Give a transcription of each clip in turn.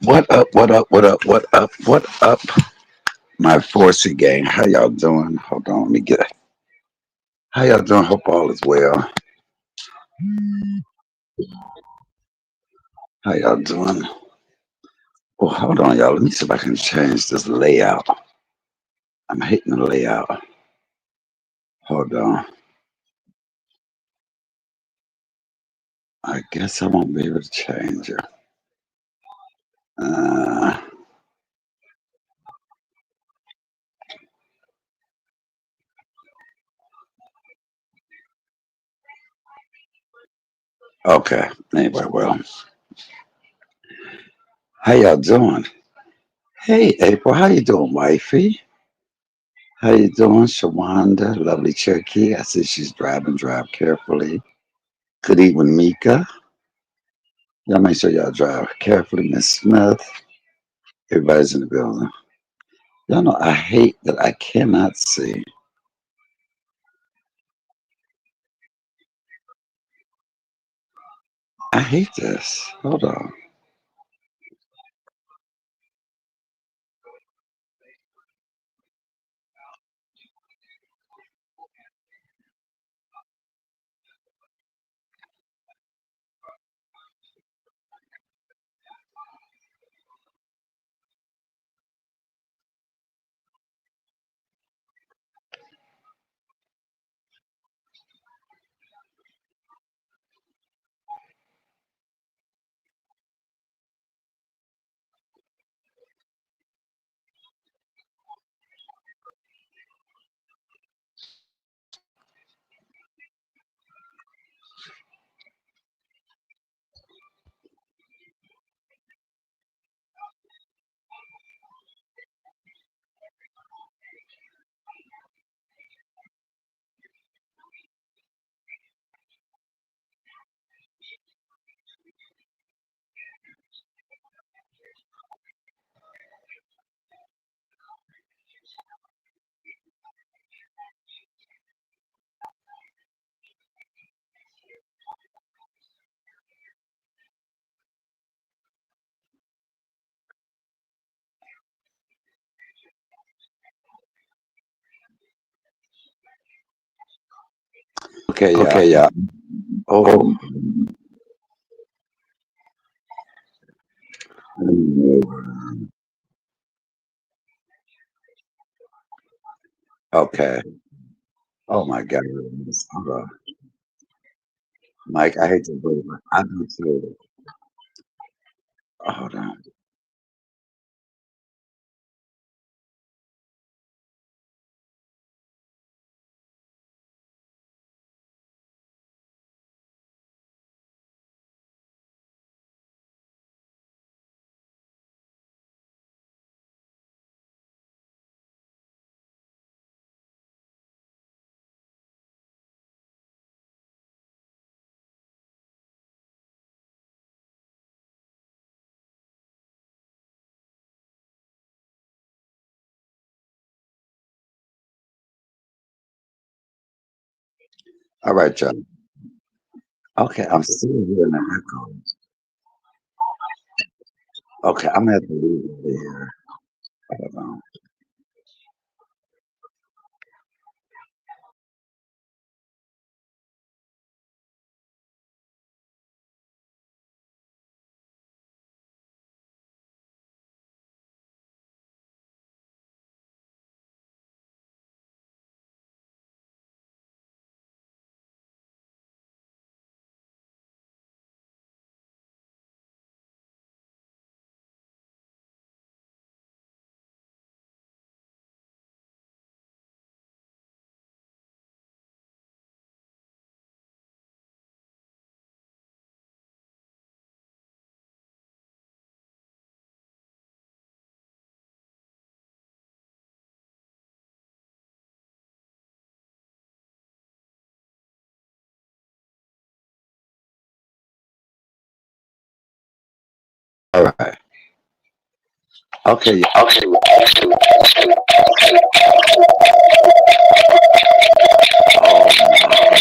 What up, what up, what up, what up, what up, my Forcy gang? How y'all doing? Hold on, let me get how y'all doing? Hope all is well. How y'all doing? Oh, hold on, y'all. Let me see if I can change this layout. I'm hating the layout. Hold on. I guess I won't be able to change it. Uh, okay. Anyway, well, how y'all doing? Hey, April, how you doing, wifey? How you doing, Shawanda? Lovely Cherokee. I see she's driving. Drive carefully. Good evening, Mika. Y'all make sure y'all drive carefully, Miss Smith. Everybody's in the building. Y'all know I hate that I cannot see. I hate this. Hold on. Okay, yeah. Okay, yeah. Oh, Oh, okay. Oh my God. Hold on. Mike, I hate to believe it. I do too. Hold on. All right, y'all. Okay, I'm still hearing the echo. Okay, I'm gonna have to leave it here. Hold on. All right. Okay, yeah. okay. Oh my God.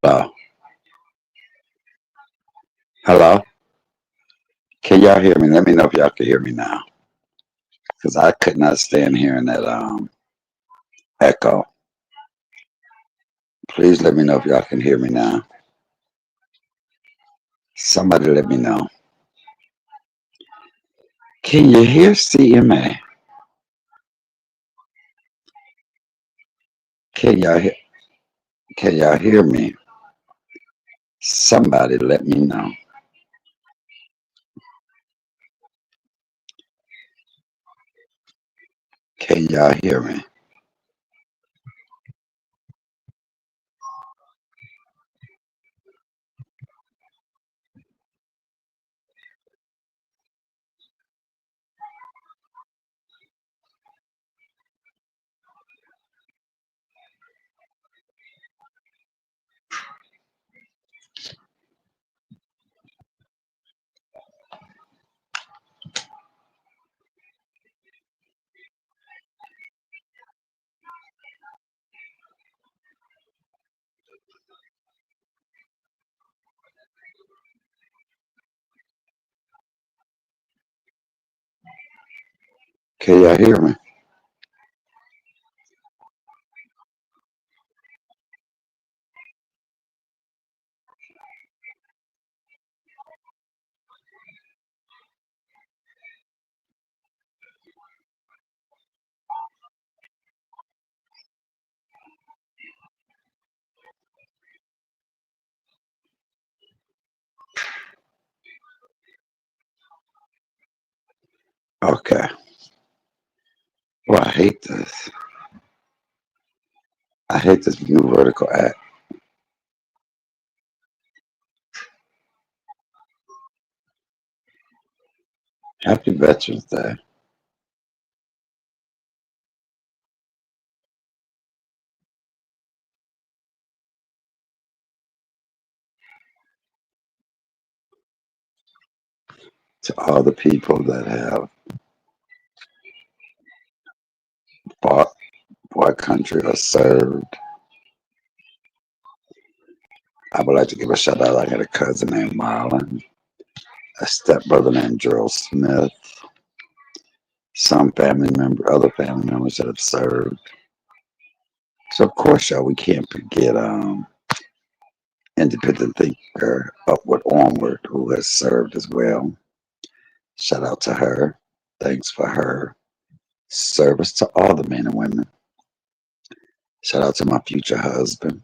Hello. Hello. Can y'all hear me? Let me know if y'all can hear me now. Because I could not stand hearing that echo. Please let me know if y'all can hear me now. Somebody let me know. Can you hear CMA? Can y'all hear can y'all hear me? Somebody let me know. Can y'all hear me? Can y'all hear me? hate this. I hate this new vertical act. Happy Veterans Day to all the people that have fought for our country or served. I would like to give a shout out. I got a cousin named Marlon, a stepbrother named Gerald Smith, some family member, other family members that have served. So of course, y'all, we can't forget independent thinker Upward Onward, who has served as well. Shout out to her. Thanks for her service to all the men and women. Shout out to my future husband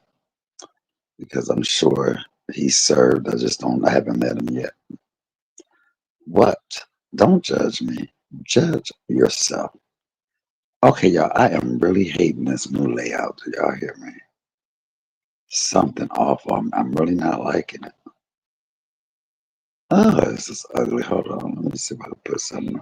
because I'm sure he served. I haven't met him yet. What? Don't judge me. Judge yourself. Okay, y'all, I am really hating this new layout. Do y'all hear me? Something awful. I'm really not liking it. Oh, this is ugly. Hold on. Let me see if I can put something.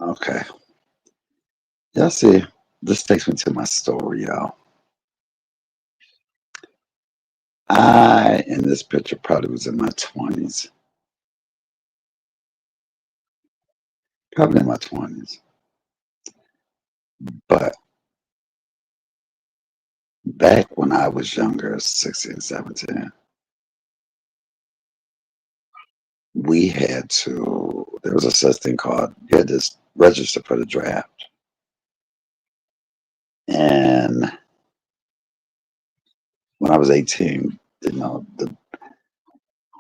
Okay. Y'all see, this takes me to my story, y'all. I, in this picture, probably was in my 20s. Probably in my 20s. But back when I was younger, 16, 17, there was a such thing called, you had to register for the draft. And when I was 18, the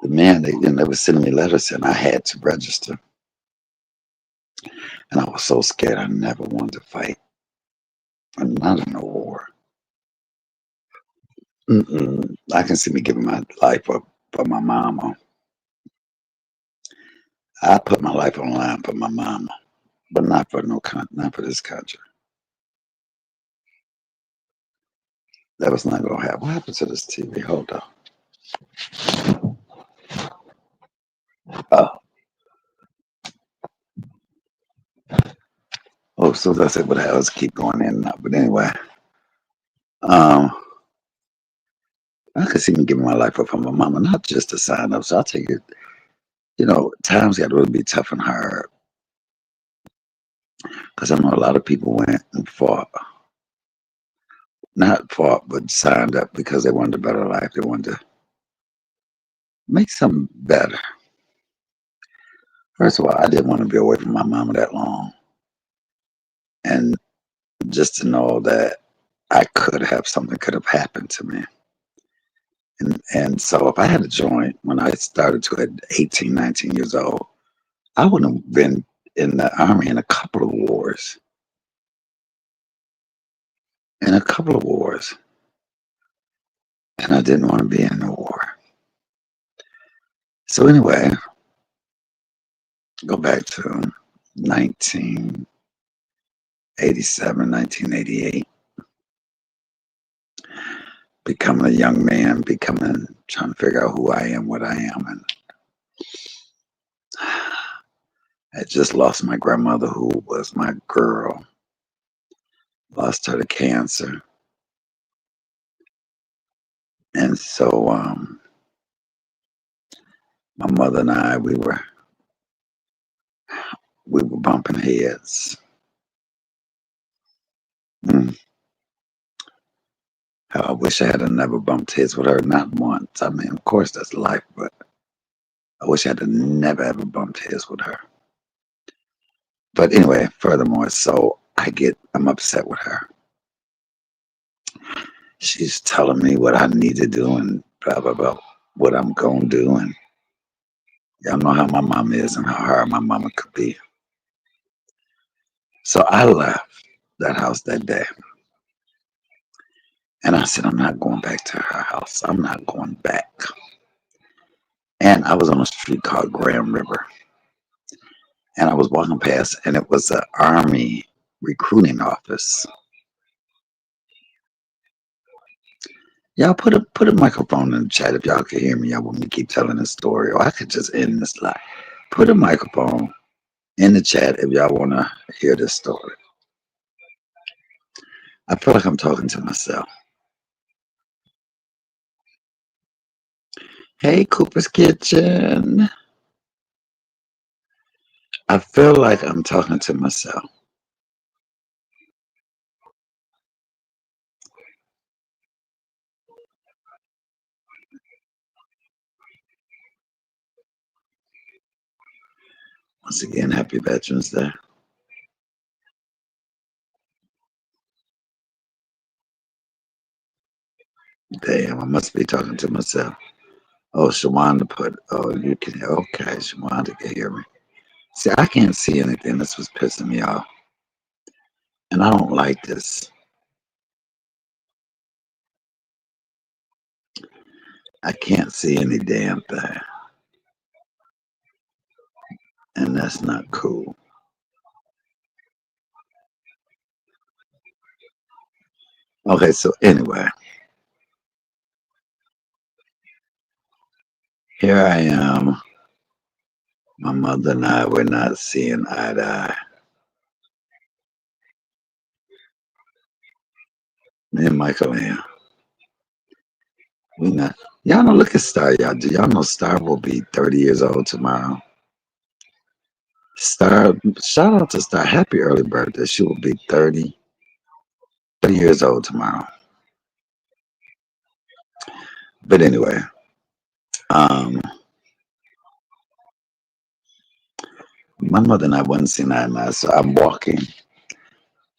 man, they was sending me letters saying I had to register. And I was so scared I never wanted to fight. I'm not in a war. Mm-mm. I can see me giving my life up for my mama. I put my life on the line for my mama, but not for this country. That was not gonna happen. What happened to this TV? Hold on. Oh, oh, so that's it. But I was keep going in and out. But anyway, um, I could see me giving my life up for my mama, not just to sign up. So I'll take it. Times got to really be tough and hard because I know a lot of people went and fought, not fought, but signed up because they wanted a better life. They wanted to make something better. First of all, I didn't want to be away from my mama that long. And just to know that something could have happened to me. And so if I had to join when I started to at 18, 19 years old, I would have been in the army in a couple of wars. In a couple of wars. And I didn't want to be in the war. So anyway, go back to 1987, 1988. Becoming a young man, trying to figure out who I am, what I am. And I just lost my grandmother, who was my girl. Lost her to cancer. And so my mother and I, we were bumping heads. Mm. How I wish I had never bumped heads with her, not once. I mean, of course that's life, but I wish I had never ever bumped heads with her. But anyway, furthermore, so I'm upset with her. She's telling me what I need to do and blah blah blah, what I'm gonna do, and y'all know how my mom is and how hard my mama could be. So I left that house that day. And I said, I'm not going back to her house. I'm not going back. And I was on a street called Grand River. And I was walking past, and it was an Army recruiting office. Y'all put a microphone in the chat if y'all can hear me. Y'all want me to keep telling this story, or I could just end this live. Put a microphone in the chat if y'all want to hear this story. I feel like I'm talking to myself. Hey, Cooper's Kitchen. I feel like I'm talking to myself. Once again, happy Veterans Day. Damn, I must be talking to myself. Oh, Shawanda put, oh, you can, okay, Shawanda can hear me. See, I can't see anything. This was pissing me off. And I don't like this. I can't see any damn thing. And that's not cool. Okay, so anyway, here I am. My mother and I were not seeing eye to eye. Me and Michael Ann. We not. Y'all know, look at Star, y'all. Do y'all know Star will be 30 years old tomorrow? Star, shout out to Star. Happy early birthday. She will be 30 years old tomorrow. But anyway, um, my mother and I wasn't seeing eye to eye, so I'm walking.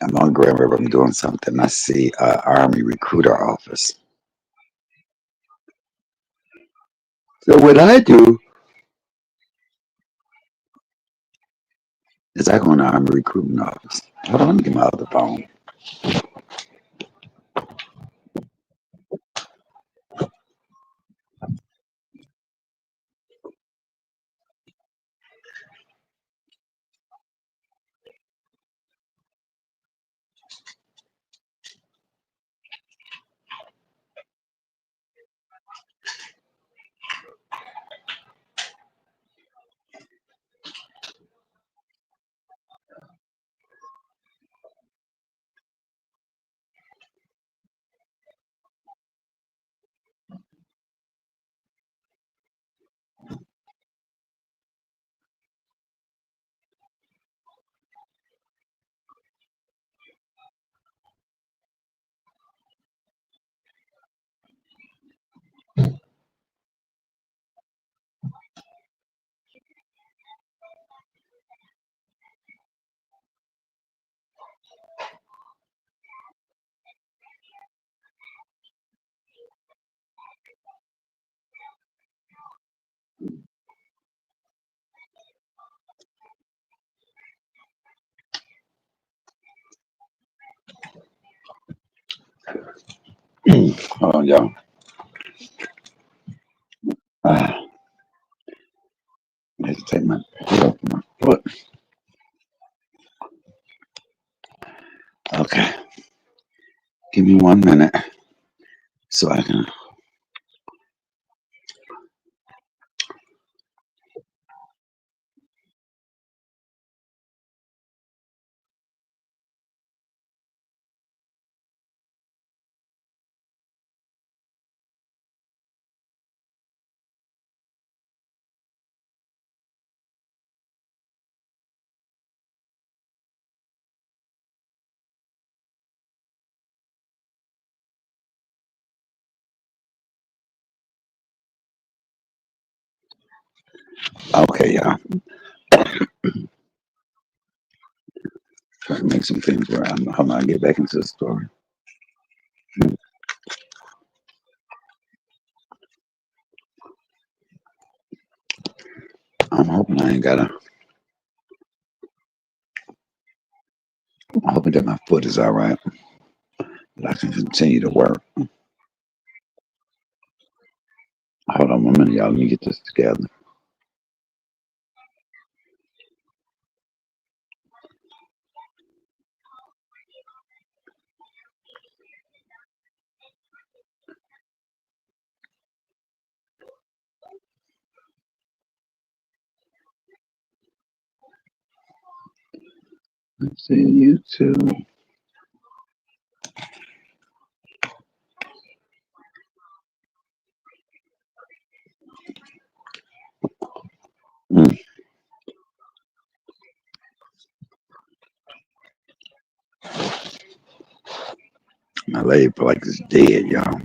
I'm on Grand River. I'm doing something. I see an Army recruiter office. So what I do is I go in the Army recruitment office. Hold on, let me get my other phone. Hold on, y'all. I had to take my foot off my foot. Okay, give me 1 minute so I can. Okay, y'all. Try to make some things where I'm gonna get back into the story. I'm hoping I ain't gotta. I'm hoping that my foot is all right. but I can continue to work. Hold on a minute, y'all. Let me get this together. Let's see you too. Mm, my leg feel like it's dead, y'all.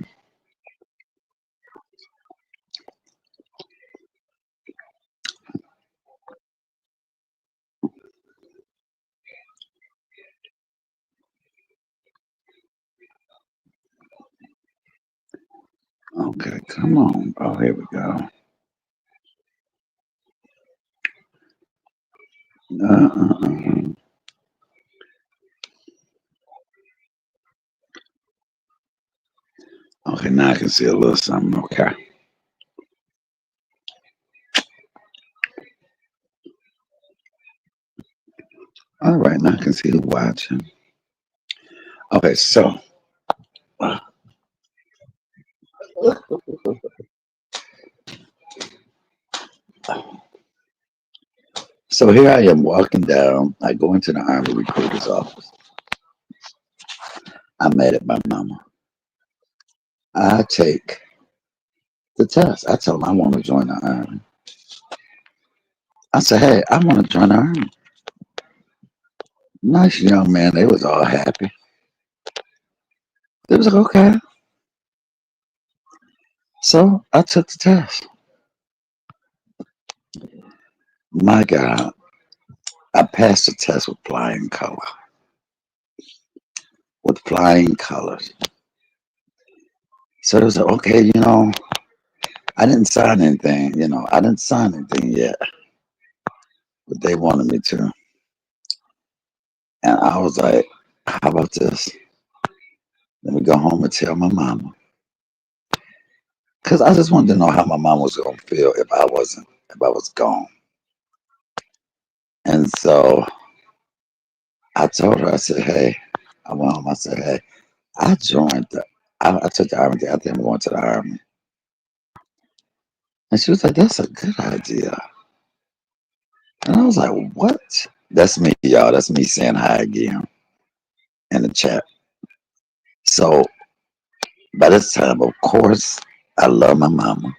Okay, come on. Oh, here we go. Uh. Okay, now I can see a little something. Okay. All right, now I can see who's watching. Okay, so here I am walking down. I go into the Army recruiter's office. I'm mad at my mama. I take the test. I tell them I want to join the Army. I said, hey, I want to join the Army. Nice young man. They was all happy. They was like, okay. So I took the test. My God, I passed the test with flying color. With flying colors. So it was like, okay, I didn't sign anything, I didn't sign anything yet, but they wanted me to. And I was like, how about this? Let me go home and tell my mama. Because I just wanted to know how my mom was going to feel if I was gone. And so I told her, I said, hey, I went home, I said, hey, I joined I took the Army. I think I'm going to the Army. And she was like, that's a good idea. And I was like, what? That's me, y'all. That's me saying hi again in the chat. So by this time, of course, I love my mama.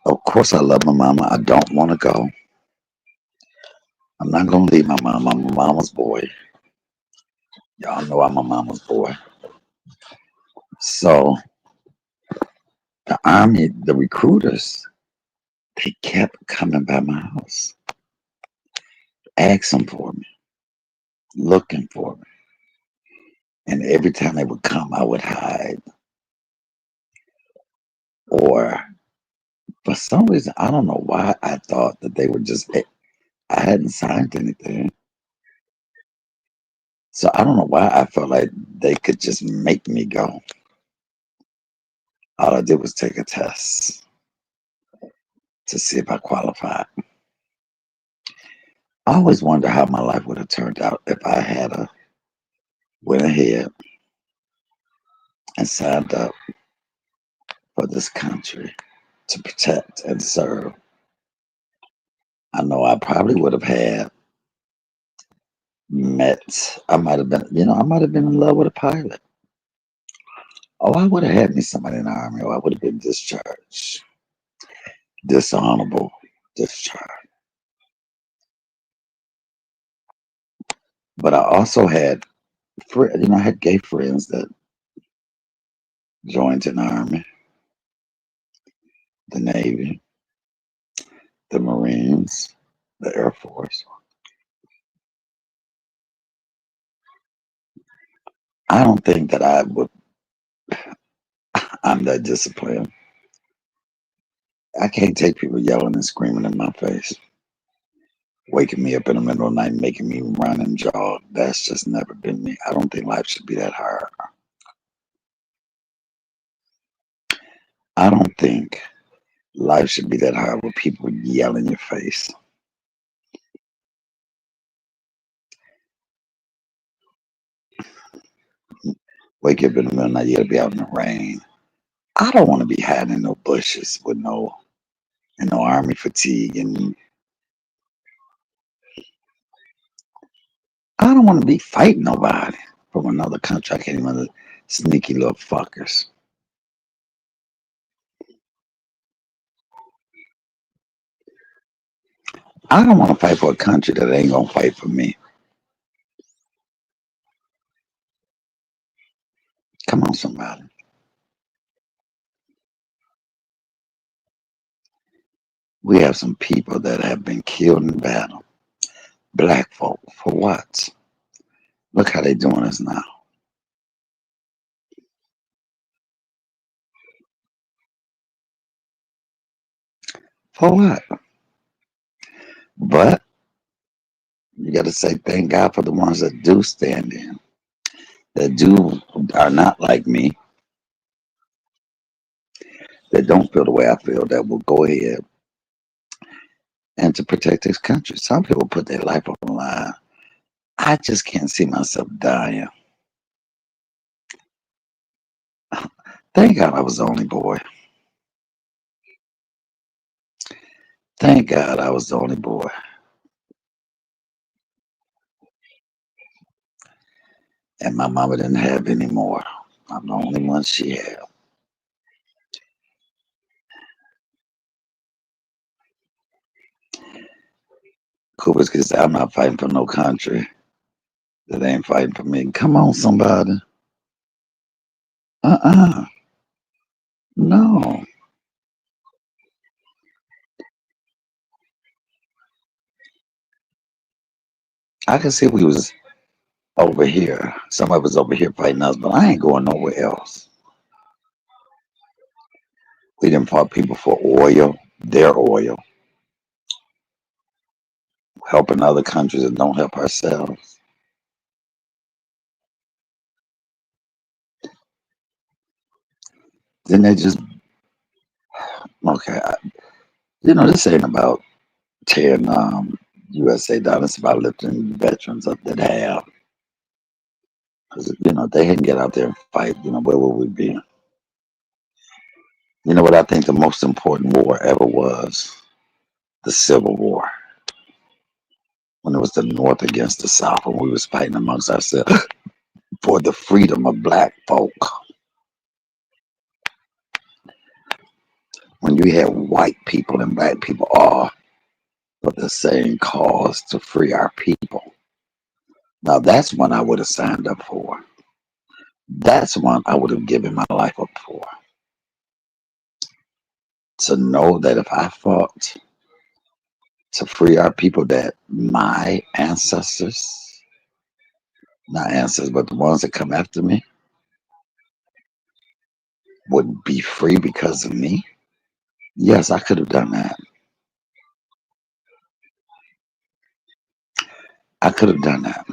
Of course, I love my mama. I don't want to go. I'm not going to leave my mama. I'm my mama's boy. Y'all know I'm my mama's boy. So the Army, the recruiters, they kept coming by my house, asking for me, looking for me. And every time they would come, I would hide. Or for some reason, I don't know why I thought that they were I hadn't signed anything. So I don't know why I felt like they could just make me go. All I did was take a test to see if I qualified. I always wonder how my life would have turned out if I had went ahead and signed up for this country to protect and serve. I know I probably would have had I might have been, I might have been in love with a pilot. Oh, I would have had me somebody in the Army, or I would have been discharged. Dishonorable discharge. But I also had, I had gay friends that joined in the Army, the Navy, the Marines, the Air Force. I don't think that I'm that disciplined. I can't take people yelling and screaming in my face. waking me up in the middle of the night, making me run and jog. That's just never been me. I don't think life should be that hard. I don't think life should be that hard with people yell in your face. Wake you up in the middle of the night, you gotta be out in the rain. I don't want to be hiding in no bushes with no army fatigue, and I don't want to be fighting nobody from another country. I can't even sneaky little fuckers. I don't want to fight for a country that ain't gonna fight for me. Come on, somebody. We have some people that have been killed in battle. Black folk, for what? Look how they doing us now. For what? But you got to say thank God for the ones that do stand in, that do are not like me, that don't feel the way I feel, that will go ahead and to protect this country. Some people put their life on the line. I just can't see myself dying. Thank God I was the only boy. Thank God I was the only boy. And my mama didn't have any more. I'm the only one she had. Cooper's kids say, I'm not fighting for no country that ain't fighting for me. Come on, somebody. Uh-uh. No. I can see we was over here. Some of us over here fighting us, but I ain't going nowhere else. We didn't fought people for oil, their oil, helping other countries that don't help ourselves. Then they just, okay, this ain't about tearing USA down. It's about lifting veterans up that have. Because, if they hadn't get out there and fight, where would we be? You know what I think the most important war ever was? The Civil War. When it was the North against the South, when we was fighting amongst ourselves for the freedom of black folk. When you had white people and black people all for the same cause to free our people. Now that's one I would have signed up for. That's one I would have given my life up for. To know that if I fought to free our people, that my ancestors, not ancestors, but the ones that come after me, would be free because of me. Yes, I could have done that. I could have done that.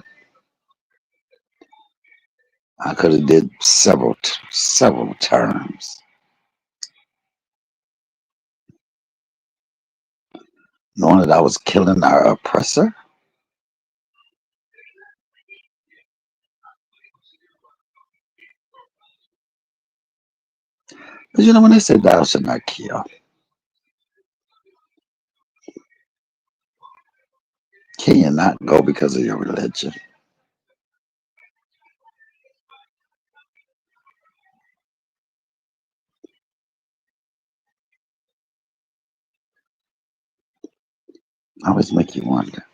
I could have did several terms, knowing that I was killing our oppressor. But when they say thou shalt not kill, can you not go because of your religion? I always make you wonder.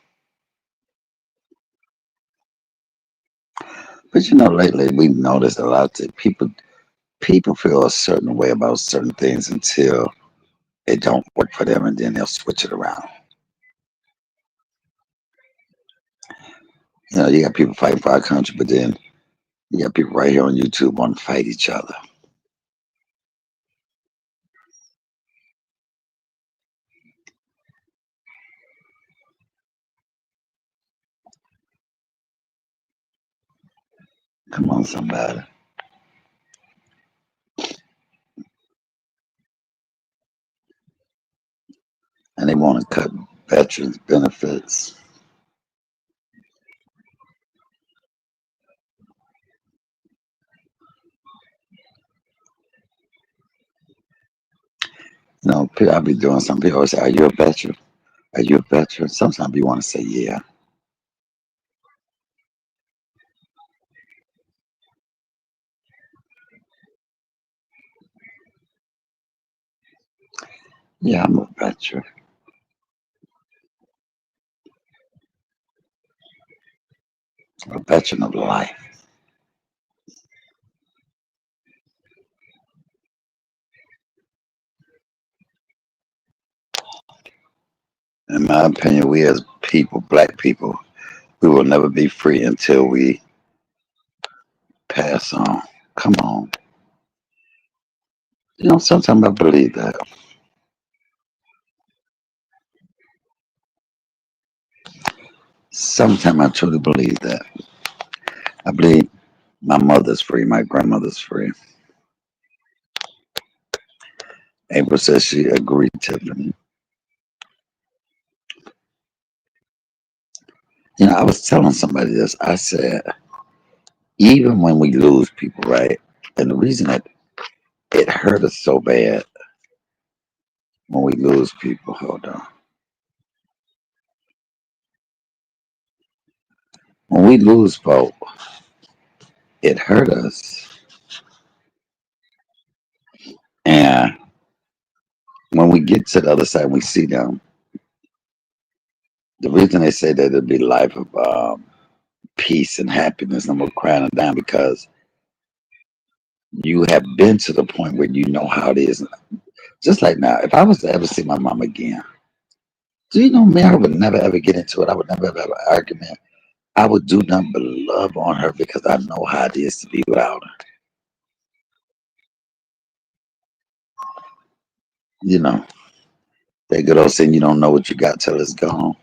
But lately we've noticed a lot of people feel a certain way about certain things until it don't work for them, and then they'll switch it around. You got people fighting for our country, but then you got people right here on YouTube want to fight each other. Come on, somebody. And they want to cut veterans benefits. You know, I'll be doing some people always say, "Are you a veteran? Are you a veteran?" Sometimes you want to say, "Yeah, yeah, I'm a veteran, a veteran of life." In my opinion, we as people, black people, we will never be free until we pass on. Come on. You know, sometimes I believe that. Sometimes I truly believe that. I believe my mother's free, my grandmother's free. April says she agreed, Tiffany. You know, I was telling somebody this. I said, even when we lose people, right? And the reason that it hurt us so bad when we lose people, hold on. When we lose folk, it hurt us. And when we get to the other side, we see them. The reason they say that it'll be life of peace and happiness, and we're crying it down because you have been to the point where you know how it is. Just like now, if I was to ever see my mom again, do you know me? I would never ever get into it. I would never ever have an argument. I would do nothing but love on her because I know how it is to be without her. You know, that good old saying, you don't know what you got till it's gone.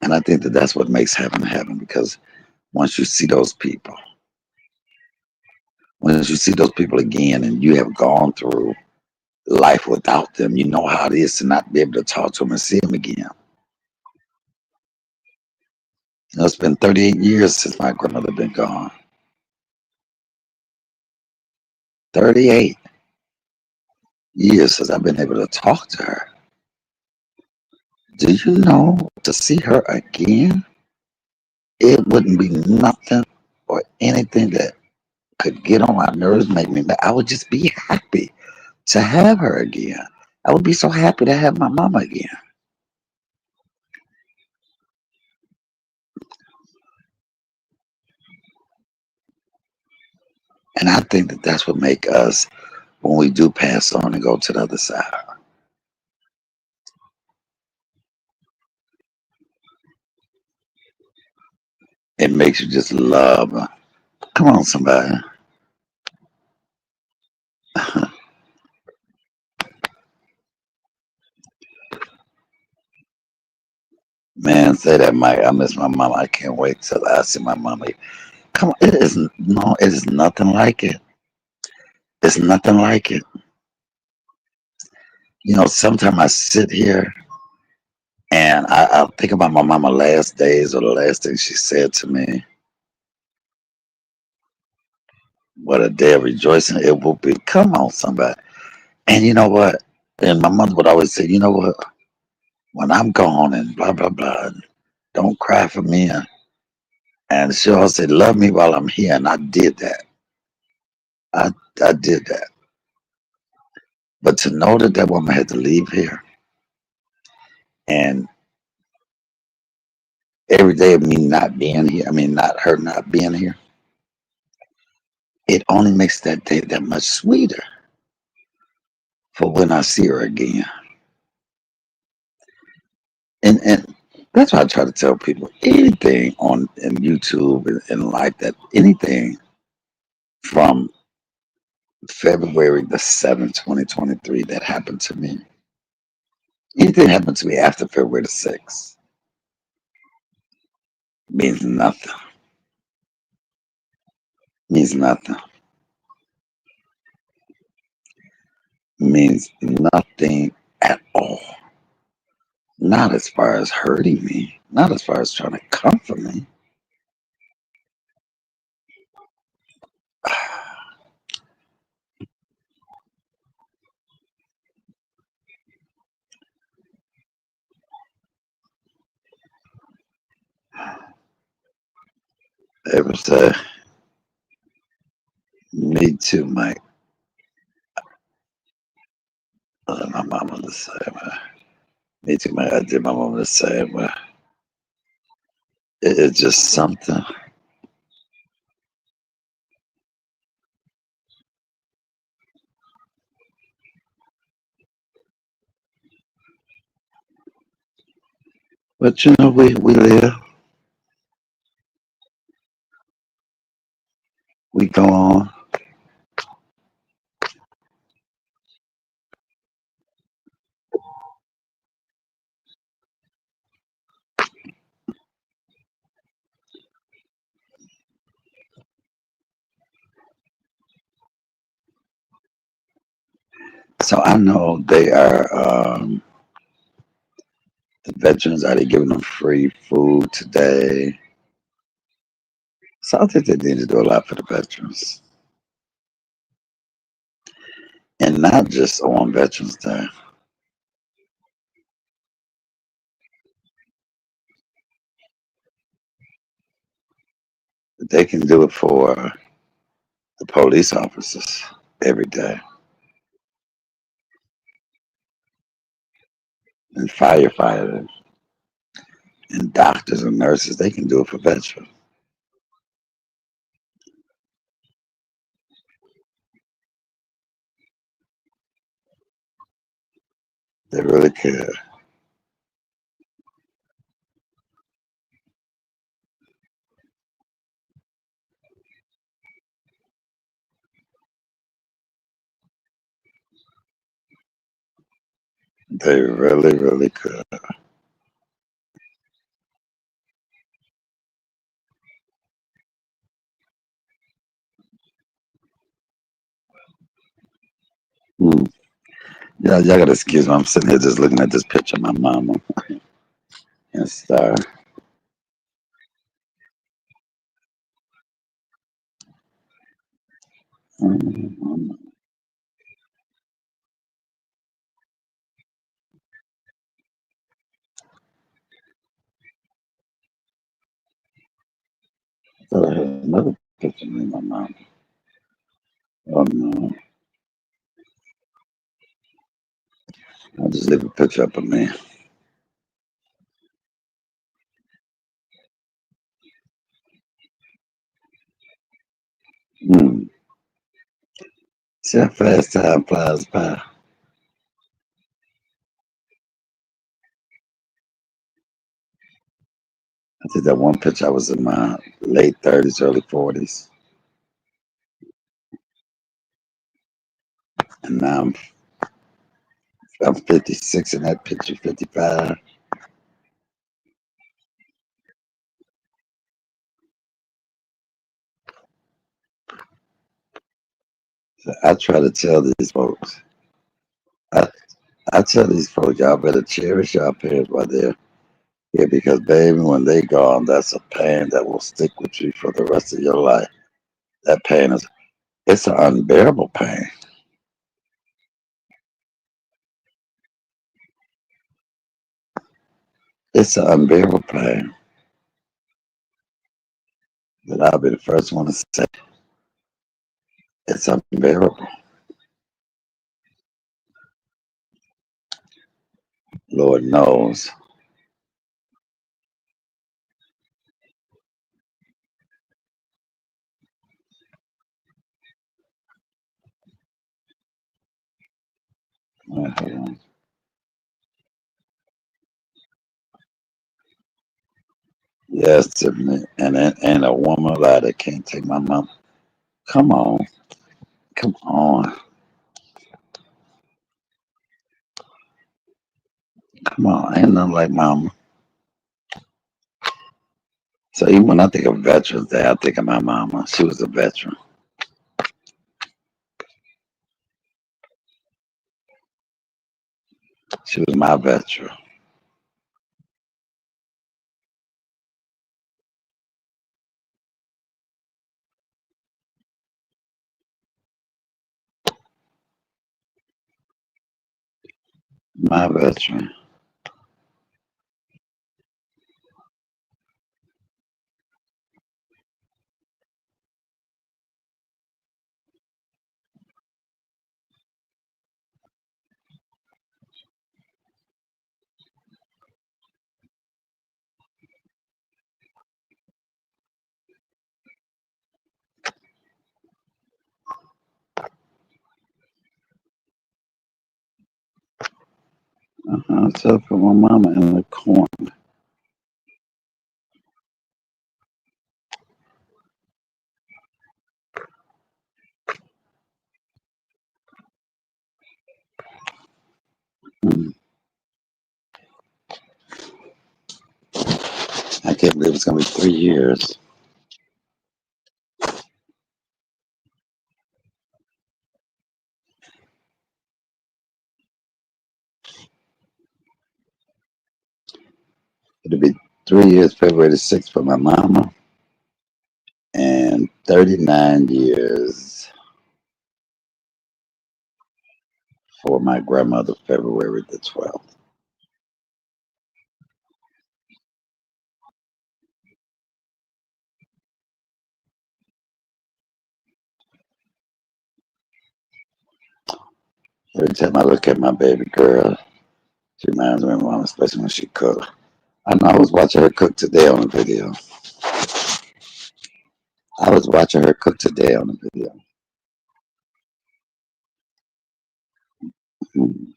And I think that that's what makes heaven heaven because once you see those people, once you see those people again and you have gone through life without them, you know how it is to not be able to talk to them and see them again. You know, it's been 38 years since my grandmother been gone. 38 years since I've been able to talk to her. Do you know to see her again, it wouldn't be nothing or anything that could get on my nerves, make me mad. I would just be happy to have her again. I would be so happy to have my mama again. And I think that that's what make us, when we do pass on and go to the other side, it makes you just love her. Come on, somebody. Man, say that, Mike. I miss my mama. I can't wait till I see my mama. Come on, it is no, it is nothing like it. It's nothing like it. You know, sometimes I sit here and I think about my mama last days or the last thing she said to me. What a day of rejoicing it will be. Come on, somebody. And you know what? And my mother would always say, you know what? When I'm gone and blah, blah, blah, and don't cry for me. And she always said, love me while I'm here. And I did that. I, I did that. But to know that that woman had to leave here and every day of me not being here, I mean, not her not being here, it only makes that day that much sweeter for when I see her again. And that's why I try to tell people anything on in YouTube and in life that anything from February the 7th, 2023 that happened to me. Anything happened to me after February the 6th means nothing. Means nothing. Means nothing at all. Not as far as hurting me. Not as far as trying to comfort me. It was me too, Mike. My mama the same way. Me too, Mike. I did my mama the same way. It's just something. But you know, we live, we go on. So I know they are the veterans. Are they giving them free food today? So I think they need to do a lot for the veterans, and not just on Veterans Day. They can do it for the police officers every day, and firefighters, and doctors and nurses. They can do it for veterans. They really could. They really, really could. Hmm. Yeah, y'all gotta excuse me. I'm sitting here just looking at this picture of my mama and Star. Mm-hmm. Thought I had another picture of me and my mama. Oh no, I just leave a picture up of me. Hmm. See how fast time flies by. I think that one picture I was in my late 30s, early 40s, and now I'm 56 in that picture, 55. So I try to tell these folks, I, I tell these folks, y'all better cherish your parents while they're here because, baby, when they gone, that's a pain that will stick with you for the rest of your life. That pain is, it's an unbearable pain. It's an unbearable pain that I'll be the first one to say it's unbearable. Lord knows. Uh, Yes, Tiffany. And a woman like that can't take my mom. Come on. Come on. Come on. Ain't nothing like mama. So even when I think of Veterans Day, I think of my mama. She was a veteran. She was my veteran. My veteran. So for my mama in the corner. Mm. I can't believe it's gonna be 3 years. It'll be 3 years, February the 6th for my mama, and 39 years for my grandmother, February the 12th. Every time I look at my baby girl, she reminds me of my mom, especially when she cooks. I know I was watching her cook today on the video. I was watching her cook today on the video. Mm.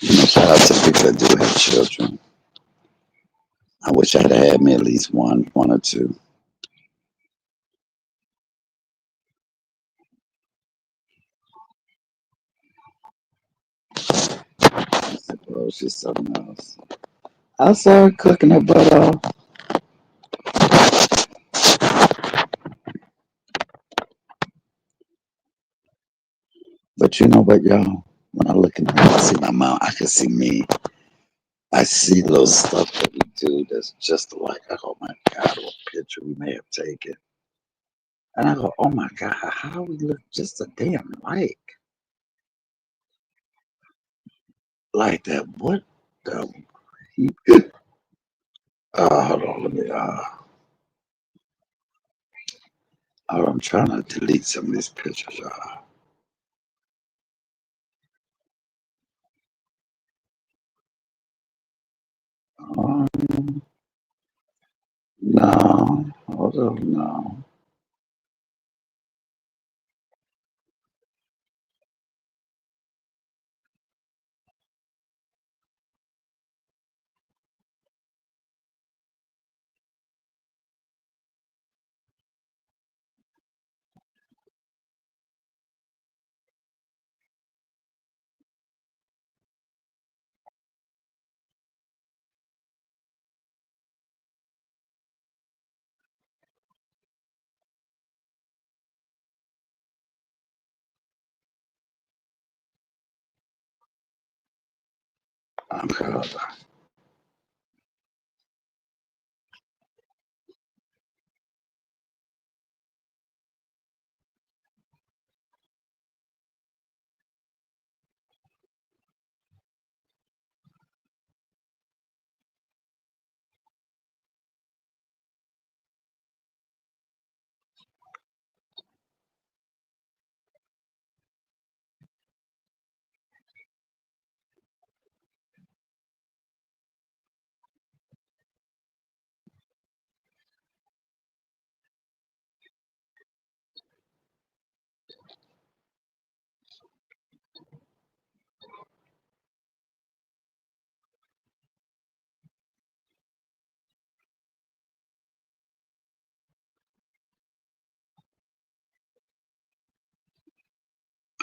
Shout out to people that do have children. I wish I'd had me at least one or two. I suppose she's something else. I saw her cooking her butt off. But you know what, y'all? When I look at her, I see my mom. I can see me. I see little stuff that we do that's just like, I go, oh my God, what picture we may have taken. And I go, oh my God, how we look just a damn like that. What the? Hold on, let me. I'm trying to delete some of these pictures, y'all. Um, no, hold on, no. Okay.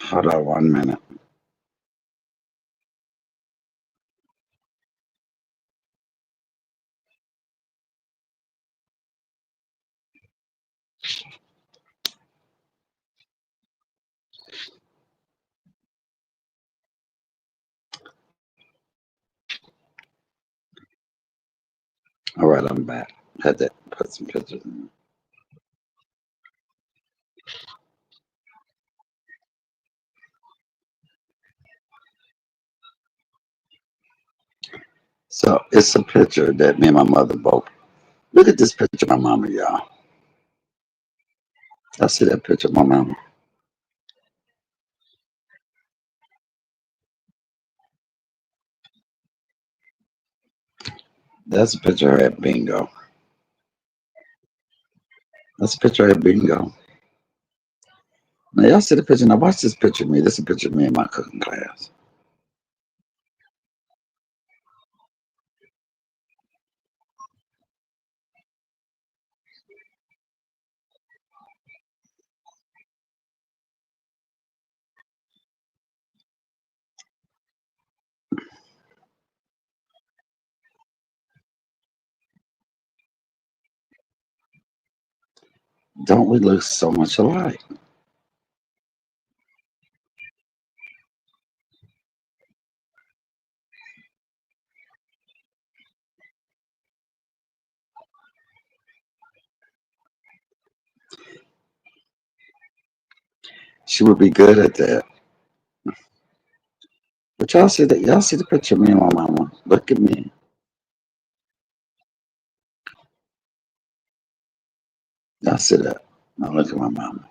Hold on 1 minute. All right, I'm back. Had to put some pictures in. So it's a picture that me and my mother both. Look at this picture of my mama, y'all. I see that picture of my mama. That's a picture of her at bingo. That's a picture of her at bingo. Now y'all see the picture. Now watch this picture of me. This is a picture of me in my cooking class. Don't we look so much alike? She would be good at that. But y'all see that? Y'all see the picture of me and my mama? Look at me. Y'all see that? Now look at my mama.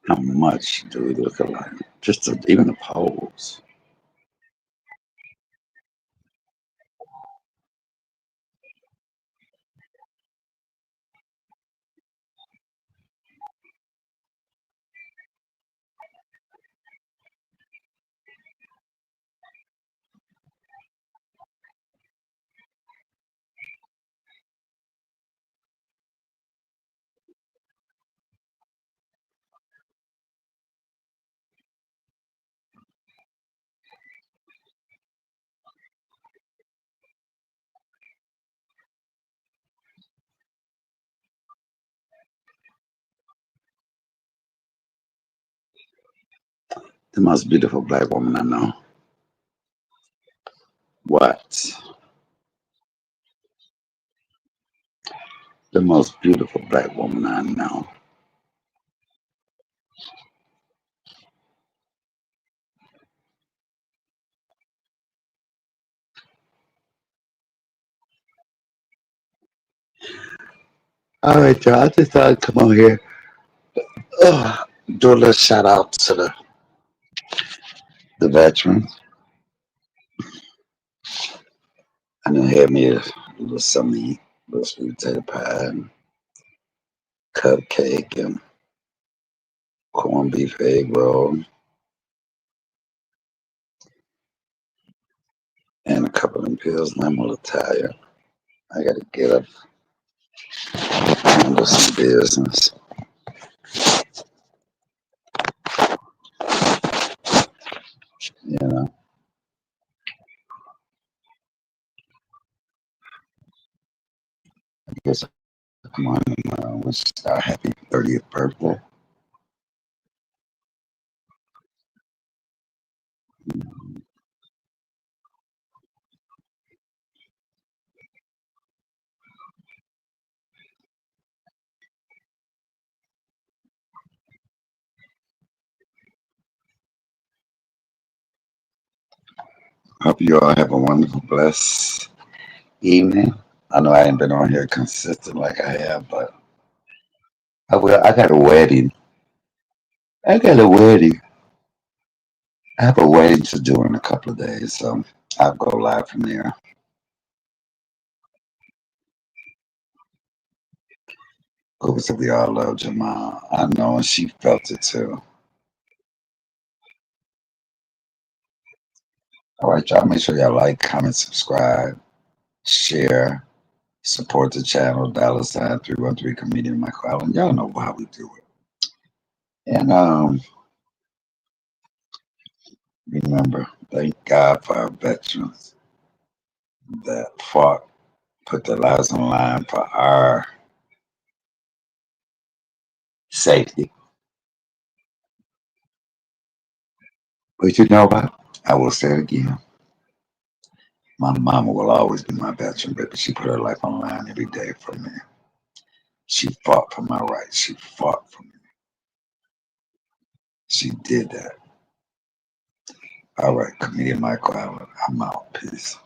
How much do we look alike? Just even the pose. The most beautiful black woman I know. What? The most beautiful black woman I know. All right, y'all. I just thought I'd come on here. Do a little shout out to the veterans. I know had me a little something to eat, a little sweet potato pie and cupcake and corned beef egg roll and a couple of pills. And I'm a little tired. I got to get up and do some business. You know, I guess come on and wish our happy 30th birthday. Hope you all have a wonderful, blessed evening. I know I ain't been on here consistent like I have, but I will. I got a wedding. I got a wedding. I have a wedding to do in a couple of days, so I'll go live from there. Obviously, we all love Jamal. I know, and she felt it too. All right, y'all. Make sure y'all like, comment, subscribe, share, support the channel. $ 313 comedian Michael Allen. Y'all know how we do it. And remember, thank God for our veterans that fought, put their lives on the line for our safety. But you know what? I will say it again. My mama will always be my veteran, baby. She put her life on the line every day for me. She fought for my rights. She fought for me. She did that. All right, comedian Michael Allen. I'm out. Peace.